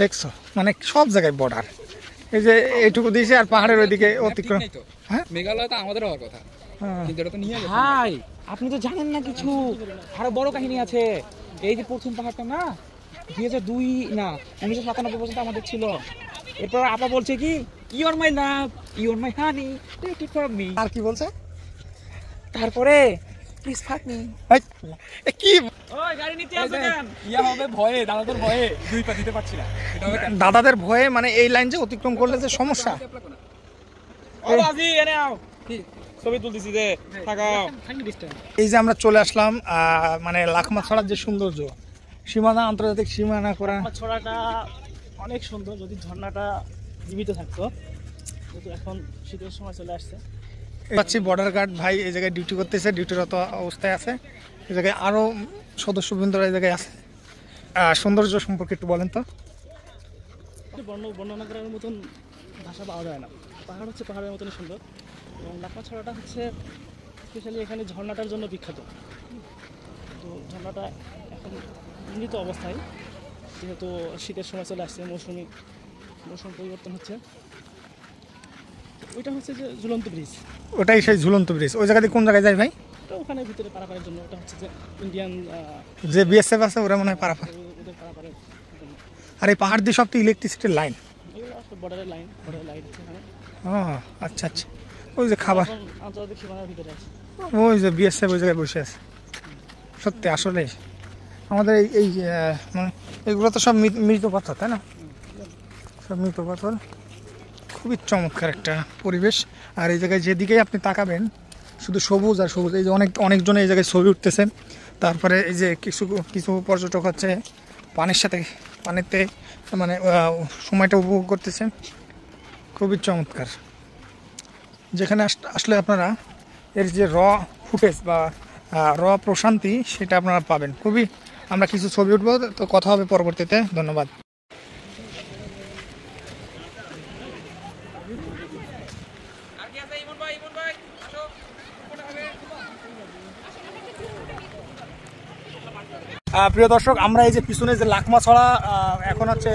দেখছো, মানে সব জায়গায় বর্ডার, এই যে এইটুকু দিয়েছে আর পাহাড়ের ওইদিকে অতিক্রম। হ্যাঁ, মেঘালয় তো আমাদের হওয়ার কথা, কিন্তু এটা তো নিয়ে গেছে। ভাই আপনি তো জানেন না কিছু, আরো বড় কাহিনী আছে। এই যে প্রথম পাহাড়টা না 2002 না 1997 পর্যন্ত আমাদের ছিল। এরপর আপা বলছে কি you are my love, you are my honey, take it from me. আর কি বলছে তারপরে প্লিজ ফাক মি। কি ওই গাড়ি নিতে আসো কেন? ইয়া হবে ভয়ে, দাদাদের ভয়ে দুই পা দিতে পারছি না। এটা হবে দাদাদের ভয়ে, মানে এই লাইন যে অতিক্রম করলে যে সমস্যা। ও বাজি এনে আও, কি ছবি তুলতেছি যে থাকাও। এই যে আমরা চলে আসলাম মানে লাকমাছড়ার যে সৌন্দর্য, সীমানা, আন্তর্জাতিক সীমানা করা। লাকমাছড়াটা অনেক সুন্দর যদি ঝর্ণাটা জীবিত থাকতো, কিন্তু এখন শীতের সময় চলে আসছে। পাচ্ছি বর্ডার গার্ড ভাই এই জায়গায় ডিউটি করতেছে, ডিউটিরত অবস্থায় আছে। এই জায়গায় আরও সদস্যবৃন্দরা এই জায়গায় আছে। সৌন্দর্য সম্পর্কে একটু বলেন তো। বর্ণনা করার মতন ভাষা পাওয়া যায় না। পাহাড় হচ্ছে পাহাড়ের মতনই সুন্দর, এবং লাকমাছড়াটা হচ্ছে স্পেশালি এখানে ঝর্ণাটার জন্য বিখ্যাত। তো ঝর্ণাটা এখন মৃত অবস্থায়, যেহেতু শীতের সময় চলে আসছে, মৌসুম পরিবর্তন হচ্ছে। ওইটা হচ্ছে যে ঝুলন্ত ব্রিজ, ওটাই সেই ঝুলন্ত ব্রিজ। ওই জায়গাতে কোন জায়গায় যায় ভাই? তো ওখানে ভিতরে পারাপারের জন্য। ওটা হচ্ছে যে ইন্ডিয়ান যে বিএসএফ আছে ওরা মনে হয় পারাপার। ওদের পারাপারের জন্য। আর এই পাহাড় দিয়ে সব তো ইলেকট্রিসিটির লাইন। এগুলো সব বর্ডারের লাইন আছে এখানে। ও আচ্ছা আচ্ছা, ওই যে খাবার আন্তর্জাতিক সীমানার ভিতরে আছে। ওই যে বিএসএফ ওই জায়গায় বসে আছে। সত্যি আসলে আমাদের এই মানে এগুলো তো সব মৃত পাথর, তাই না? সব মৃত পাথর। খুবই চমৎকার একটা পরিবেশ। আর এই জায়গায় যেদিকেই আপনি তাকাবেন শুধু সবুজ আর সবুজ। এই যে অনেকজনে এই জায়গায় ছবি উঠতেছেন। তারপরে এই যে কিছু পর্যটক হচ্ছে পানিতে মানে সময়টা উপভোগ করতেছেন। খুবই চমৎকার। যেখানে আসলে আপনারা এর যে ফুটেজ বা প্রশান্তি সেটা আপনারা পাবেন। খুবই আমরা কিছু ছবি উঠবো, তো কথা হবে পরবর্তীতে। ধন্যবাদ। প্রিয় দর্শক, আমরা এই যে পিছনে যে লাকমাছড়া এখন হচ্ছে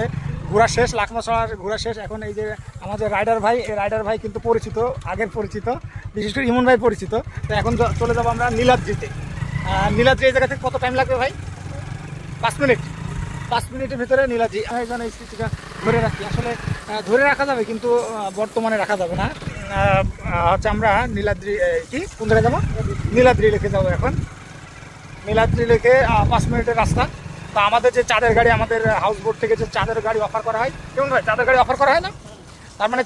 ঘোরা শেষ, লাকমাছড়ার ঘোরা শেষ। এখন এই যে আমাদের রাইডার ভাই, এই রাইডার ভাই কিন্তু পরিচিত, আগের পরিচিত, বিশেষ করে ইমন ভাই পরিচিত। তো এখন চলে যাবো আমরা নীলাদ্রিতে। নীলাদ্রি এই জায়গা থেকে কত টাইম লাগবে ভাই? 5 মিনিট। 5 মিনিটের ভিতরে নীলাদ্রি। এই জন্য এই স্মৃতিটা ধরে রাখি। আসলে ধরে রাখা যাবে, কিন্তু বর্তমানে রাখা যাবে না। হচ্ছে আমরা নীলাদ্রি কোন জায়গায় যাবো? নীলাদ্রি লেকে যাবো এখন। নীলাদ্রি লেকে 5 মিনিটের রাস্তা। তো আমাদের যে চাঁদের গাড়ি, আমাদের হাউস বোট থেকে যে চাঁদের গাড়ি অফার করা হয়, কেমন ভাই চাঁদের গাড়ি অফার করা হয় না? তার মানে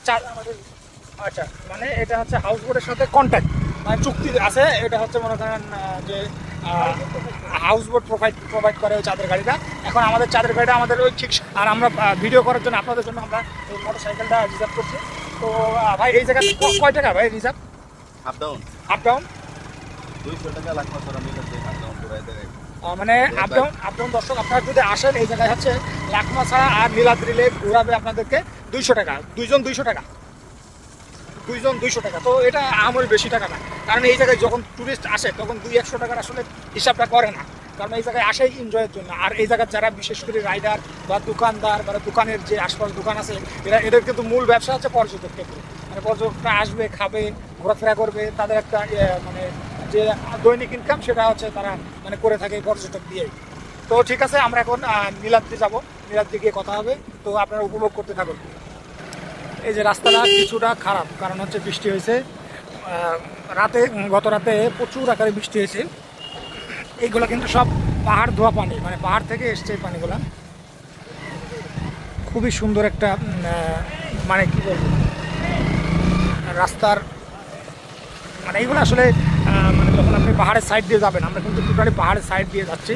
আচ্ছা, মানে এটা হচ্ছে হাউস বোটের সাথে কন্ট্যাক্ট, মানে চুক্তি আছে। এটা হচ্ছে মনে করেন যে হাউস বোট প্রোভাইড করে ওই চাঁদের গাড়িটা। এখন আমাদের চাঁদের গাড়িটা আমাদের ওই ঠিক, আর আমরা ভিডিও করার জন্য আপনাদের জন্য আমরা এই মোটরসাইকেলটা রিজার্ভ করছি। তো ভাই এই জায়গায় কয় টাকা ভাই রিজার্ভ? আপ ডাউন 200 টাকা লাকমাছড়া মিলে আপ ডাউন করে দেয়। মানে আপ ডাউন দর্শক, আপনারা যদি আসেন এই জায়গায় হচ্ছে লাকমা ছাড়া আর নীলাদ্রি লেক ঘোরাবে আপনাদেরকে 200 টাকা, দুইজন 200 টাকা, দুইজন 200 টাকা। তো এটা আমার বেশি টাকা না, কারণ এই জায়গায় যখন টুরিস্ট আসে তখন 200-100 টাকার আসলে হিসাবটা করে না, কারণ এই জায়গায় আসেই এনজয়ের জন্য। আর এই জায়গার যারা বিশেষ করে রাইডার বা দোকানদার বা দোকানের যে আশপাশ দোকান আছে, এদের কিন্তু মূল ব্যবসা হচ্ছে পর্যটক কেন্দ্র। মানে পর্যটকরা আসবে, খাবে, ঘোরাফেরা করবে, তাদের একটা মানে যে দৈনিক ইনকাম সেটা হচ্ছে তারা মানে করে থাকে পর্যটক দিয়েই। তো ঠিক আছে, আমরা এখন নীলাদ্রি যাব, নীলাদ্রি গিয়ে কথা হবে, তো আপনারা উপভোগ করতে থাকুন। এই যে রাস্তাটা কিছুটা খারাপ, কারণ হচ্ছে বৃষ্টি হয়েছে রাতে, গত রাতে প্রচুর আকারে বৃষ্টি হয়েছে। এইগুলো কিন্তু সব পাহাড় ধোয়া পানি, মানে পাহাড় থেকে এসছে এই পানিগুলা। খুবই সুন্দর একটা মানে কি বলবো রাস্তার, মানে এইগুলো আসলে মানে যখন আপনি পাহাড়ের সাইড দিয়ে যাবেন, আমরা কিন্তু টোটালি পাহাড়ের সাইড দিয়ে যাচ্ছি।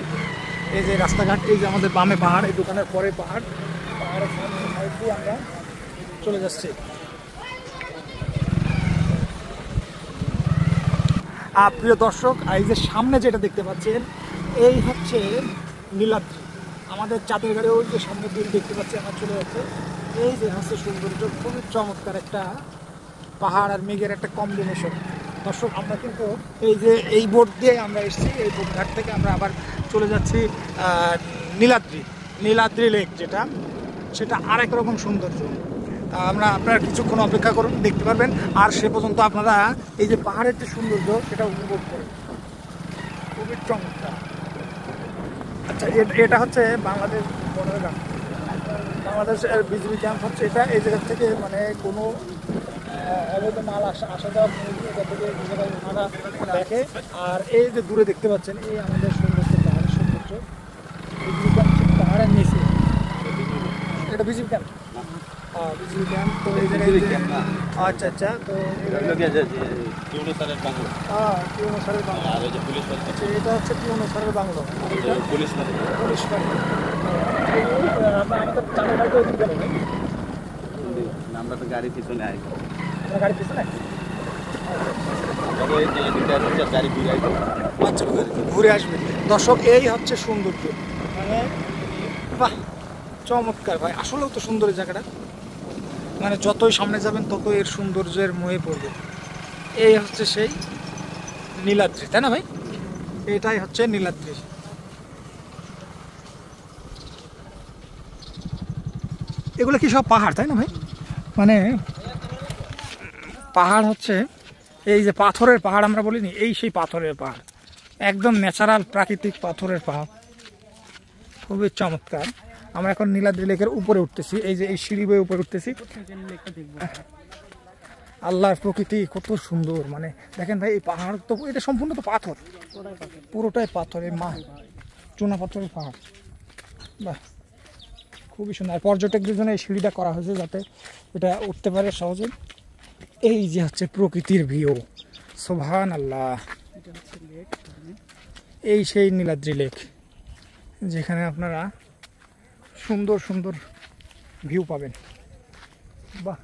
এই যে রাস্তাঘাট, এই যে আমাদের বামে পাহাড়, এই দোকানের পরে পাহাড়, পাহাড়ের সাইড দিয়ে আমরা চলে যাচ্ছি। প্রিয় দর্শক, এই যে সামনে যেটা দেখতে পাচ্ছেন এই হচ্ছে নীলাদ্রি। আমাদের চাঁদের গাড়ি ওই যে সামনের দিন দেখতে পাচ্ছি আমার চলে যাচ্ছে। এই যে হচ্ছে সৌন্দর্য, খুবই চমৎকার একটা পাহাড় আর মেঘের একটা কম্বিনেশন। দর্শক, আমরা কিন্তু এই যে এই বোট দিয়ে আমরা এসেছি, এই বোট ঘাট থেকে আমরা আবার চলে যাচ্ছি নীলাদ্রি লেক, যেটা সেটা আরেক রকম সৌন্দর্য। আপনারা কিছুক্ষণ অপেক্ষা করুন, দেখতে পারবেন। আর সে পর্যন্ত আপনারা এই যে পাহাড়ের যে সৌন্দর্য সেটা উপভোগ করুন, খুবই চমৎকার। আচ্ছা, এটা হচ্ছে বাংলাদেশ বর্ডার গ্রাম, বাংলাদেশ বিজিবি ক্যাম্প হচ্ছে এটা। এই জায়গা থেকে মানে কোনো অবৈধ মাল আসা যাওয়া এটা থেকে ওনারা দেখে। আর এই যে দূরে দেখতে পাচ্ছেন এই আমাদের সৌন্দর্য, পাহাড়ের সৌন্দর্য। বিজিবি ক্যাম্প পাহাড়ের নিচে, এটা বিজিবি ক্যাম্প, বিজিবি ক্যাম্প। তো এই জায়গায় আচ্ছা আচ্ছা, তো টিউনো স্যারের বাংলো, টিউনো স্যারের বাংলো, আর এই যে পুলিশ বাড়ি, এটা হচ্ছে টিউনো স্যারের বাংলো, পুলিশ বাড়ি, পুলিশ বাড়ি। আমাদের চাঁদের গাড়িতে ওই দিক গেল, আমরা তো গাড়ি পিছনে আই, আপনার গাড়ি পিছনে গাড়ি ঘুরে আসবো। আচ্ছা, ঘুরে আসবে। দর্শক, এই হচ্ছে সৌন্দর্য, মানে বাহ, চমৎকার ভাই, আসলেও তো সুন্দর জায়গাটা। মানে যতই সামনে যাবেন ততই এর সৌন্দর্যের মোহে পড়বে। এই হচ্ছে সেই নীলাদ্রি, তাই না ভাই? এটাই হচ্ছে নীলাদ্রি। এগুলো কি সব পাহাড়, তাই না ভাই? মানে পাহাড় হচ্ছে এই যে পাথরের পাহাড় আমরা বলিনি, এই সেই পাথরের পাহাড়, একদম ন্যাচারাল প্রাকৃতিক পাথরের পাহাড়, খুবই চমৎকার। আমরা এখন নীলাদ্রি লেকের উপরে উঠতেছি, এই যে এই সিঁড়ি বেয়ে উপরে উঠতেছি। আল্লাহর প্রকৃতি কত সুন্দর, মানে দেখেন ভাই, এই পাহাড় তো এটা সম্পূর্ণ তো পাথর, পুরোটাই পাথর, এই চুনা পাথরের পাহাড়। বাহ, খুবই সুন্দর। আর পর্যটকদের জন্য এই সিঁড়িটা করা হয়েছে যাতে এটা উঠতে পারে সহজে। এই যে হচ্ছে প্রকৃতির ভিউ, সুবহানাল্লাহ। এই সেই নীলাদ্রি লেক, যেখানে আপনারা সুন্দর সুন্দর ভিউ পাবেন। বাহ,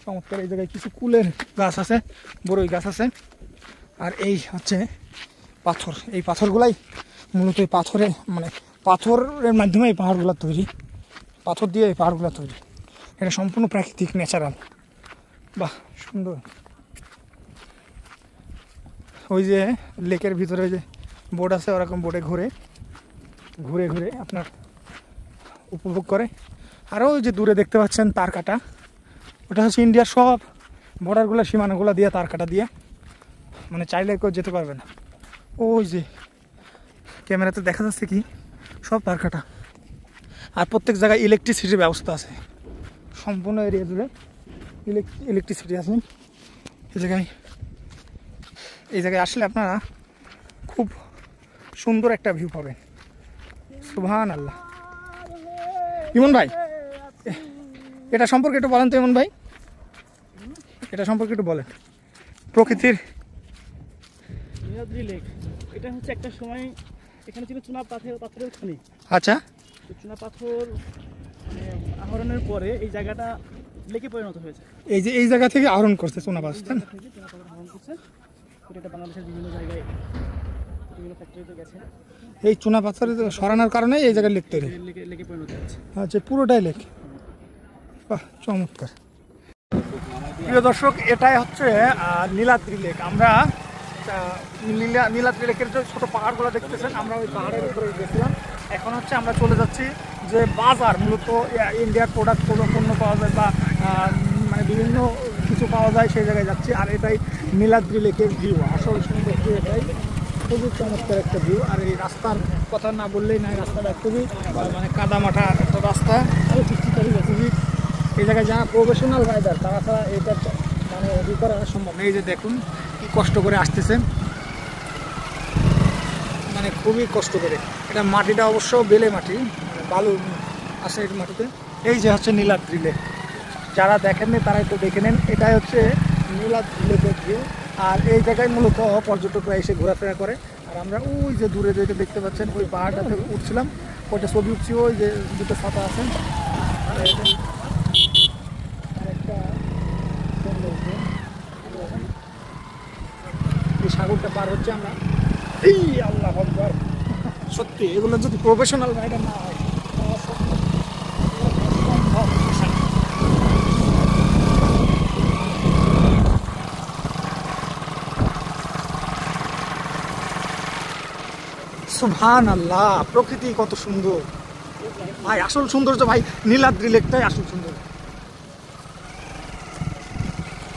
চমৎকার। এই জায়গায় কিছু কুলের গাছ আছে, বড়ই গাছ আছে। আর এই হচ্ছে পাথর, এই পাথরগুলাই মূলত এই পাথরে, মানে পাথরের মাধ্যমে এই পাহাড়গুলো তৈরি, পাথর দিয়ে এই পাহাড়গুলো তৈরি। এটা সম্পূর্ণ প্রাকৃতিক, ন্যাচারাল। বাহ, সুন্দর। ওই যে লেকের ভিতরে যে বোট আছে, ওরকম বোটে ঘুরে ঘুরে ঘুরে আপনার উপভোগ করে। আরও ওই যে দূরে দেখতে পাচ্ছেন তার কাটা, ওটা হচ্ছে ইন্ডিয়ার সব বর্ডারগুলো, সীমানাগুলো দিয়ে তার কাটা দিয়ে, মানে চাইলে কেউ যেতে পারবে না। ওই যে ক্যামেরাতে দেখা যাচ্ছে কি সব তার কাটা। আর প্রত্যেক জায়গায় ইলেকট্রিসিটির ব্যবস্থা আছে, সম্পূর্ণ এরিয়া জুড়ে ইলেকট্রিসিটি আছে। এই জায়গায় আসলে আপনারা খুব সুন্দর একটা ভিউ পাবেন। সুবহানাল্লাহ। ইমন ভাই, এটা সম্পর্কে একটু বলেন তো ইমন ভাই, এটা সম্পর্কে একটু বলেন। প্রকৃতির নীলাদ্রি লেক, এটা হচ্ছে একটা সময় এখানে ছিল চুনা পাথরের খনি। আচ্ছা, চুনা পাথর আহরণের পরে এই জায়গাটা লেকে পরিণত হয়েছে। এই যে এই জায়গা থেকে আহরণ করছে চুনা পাথর, আহরণ করছে, এটা বাংলাদেশের বিভিন্ন জায়গায় বিভিন্ন ফ্যাক্টরিতে গেছে। এই চুনা পাথর সরানোর কারণে এই জায়গায় লেক তৈরি। আচ্ছা, পুরোটাই লেক। বাহ, চমৎকার। প্রিয় দর্শক, এটাই হচ্ছে নীলাদ্রি লেক। আমরা নীলাদ্রি লেকের যে ছোটো পাহাড়গুলো দেখতেছেন, আমরা ওই পাহাড়ের উপরে গেছিলাম। এখন হচ্ছে আমরা চলে যাচ্ছি যে বাজার, মূলত ইন্ডিয়ার প্রোডাক্ট কোনো পণ্য পাওয়া যায় বা মানে বিভিন্ন কিছু পাওয়া যায়, সেই জায়গায় যাচ্ছি। আর এটাই নীলাদ্রি লেকের ভিউ, আসল সুন্দর ভিউ এটাই। খুবই চমৎকার একটা ভিউ। আর এই রাস্তার কথা না বললেই নাই, রাস্তাটা খুবই মানে কাদামাটা একটা রাস্তা। খুবই এই জায়গায় যারা প্রফেশনাল রাইডার তারা ছাড়া এটা মানে ই করা সম্ভব নেই। এই যে দেখুন কি কষ্ট করে আসতেছেন, মানে খুবই কষ্ট করে। এটা মাটিটা অবশ্য বেলে মাটি, মানে বালু আসে এই মাটিতে। এই যে হচ্ছে নীলাদ্রি লেক, যারা দেখেননি তারা একটু দেখে নেন। এটাই হচ্ছে নীলাদ্রি লেকের ভিউ। আর এই জায়গায় মূলত পর্যটকরা এসে ঘোরাফেরা করে। আর আমরা ওই যে দূরে যেটা দেখতে পাচ্ছেন ওই পাহাড়টা থেকে উঠছিলাম, ওইটা ছবি উঠছি। ওই যে দুটো ছাতা আছে, এই সাগরটা পার হচ্ছে আমরা। এই আল্লাহ আকবার, সত্যি এগুলো যদি প্রফেশনাল রাইডার না হয় সুবহানাল্লাহ। প্রকৃতি কত সুন্দর ভাই, আসল সৌন্দর্য ভাই নীলাদ্রি লেকটাই আসল সুন্দর।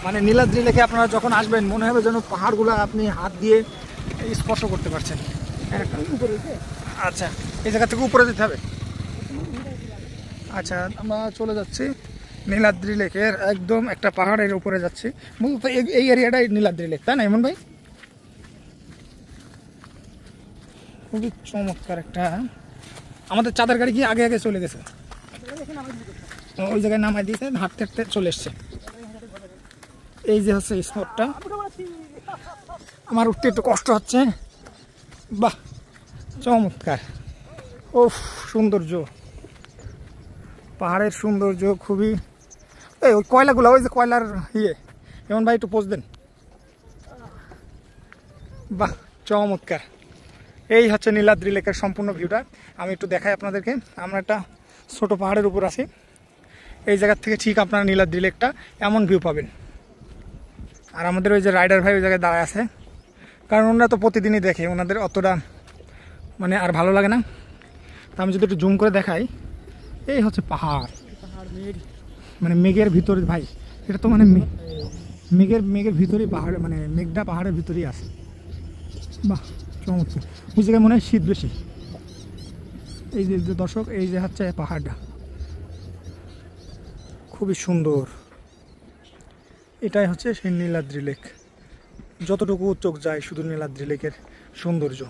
মানে নীলাদ্রি লেকে আপনারা যখন আসবেন মনে হবে যেন পাহাড়গুলো আপনি হাত দিয়ে স্পর্শ করতে পারছেন। আচ্ছা, এই জায়গা থেকে উপরে যেতে হবে। আচ্ছা, আমরা চলে যাচ্ছি নীলাদ্রি লেকের একদম একটা পাহাড়ের উপরে যাচ্ছি। মূলত এই এরিয়াটাই নীলাদ্রি লেক, তাই না এমন ভাই? খুবই চমৎকার একটা। আমাদের চাঁদের গাড়ি কি আগে আগে চলে গেছে, ওই জায়গায় নামাই দিয়েছে, হাঁটতে হাঁটতে চলে এসছে। এই যে হচ্ছে স্পটটা, আমার উঠতে একটু কষ্ট হচ্ছে। বাহ, চমৎকার। ও সৌন্দর্য, পাহাড়ের সৌন্দর্য খুবই। এই ওই কয়লাগুলো, ওই যে কয়লার এমন ভাই একটু পোজ দেন। বাহ, চমৎকার। এই হচ্ছে নীলাদ্রি লেকের সম্পূর্ণ ভিউটা। আমি একটু দেখাই আপনাদেরকে। আমরা একটা ছোটো পাহাড়ের উপর আছি। এই জায়গার থেকে ঠিক আপনারা নীলাদ্রি লেকটা এমন ভিউ পাবেন। আর আমাদের ওই যে রাইডার ভাই ওই জায়গায় দাঁড়ায় আছে, কারণ ওনারা তো প্রতিদিনই দেখে, ওনাদের অতটা মানে আর ভালো লাগে না। তা আমি যদি একটু জুম করে দেখাই, এই হচ্ছে পাহাড়, মানে মেঘের ভিতরে ভাই, এটা তো মানে মেঘের ভিতরেই পাহাড়, মানে মেঘটা পাহাড়ের ভিতরেই আছে। বাহ, চমৎকার। ওই জায়গায় মনে হয় শীত বেশি। এই যে দর্শক, এই যে হচ্ছে পাহাড়টা খুবই সুন্দর। এটাই হচ্ছে সেই নীলাদ্রি লেক। যতটুকু চোখ যায় শুধু নীলাদ্রি লেকের সৌন্দর্য।